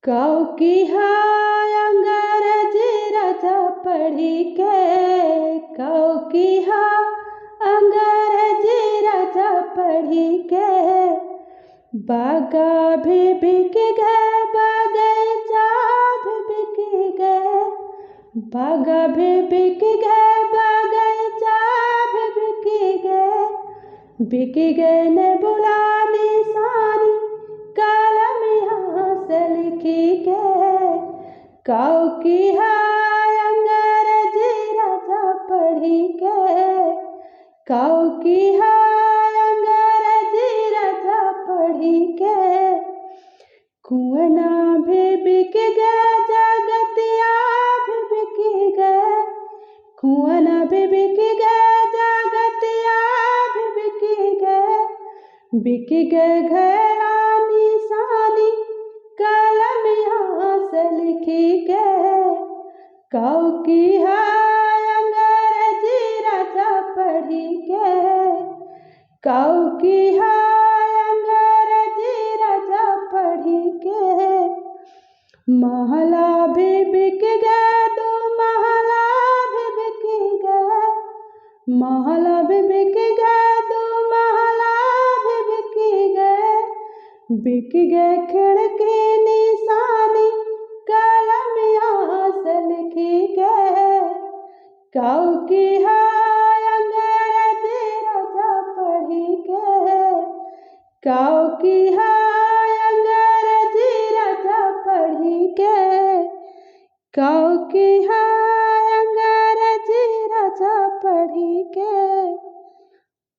काऊ की हाय अंग्रेजी राजा पढ़ी के, काऊ की हाय अंग्रेजी राजा पढ़ी के। बागा भी बिक गए, बगीचा भी बिक गए, बागा भी बिक गए, बगीचा भी बिक गए। बिक गए ने बुला निशानी, कलम यहाँ से लिखी के। काऊ की हाय अंग्रेजी राजा पढ़ी के, काऊ की हाय अंग्रेजी राजा पढ़ी के। कुआना भी बिक गए, जगतिया भी बिक गए, कुआना भी बिक गए, जगतिया भी बिक गए। बिक गए घड़ा निशानी, कलम यहाँ से लिखी के। काऊ की हाय अंग्रेजी राजा पढ़ी के, काऊ की हाय अंग्रेजी राजा पढ़ी के। महला भी बिक गए, दो महला भी बिक गए, महला भी बिक गए, दो महला भी बिक गए। बिक गए खिड़की निशानी, कलम यहाँ से लिखी के। काऊ की हाय अंग्रेजी राजा पढ़ी के, काऊ की हाय अंग्रेजी राजा पढ़ी के, काऊ की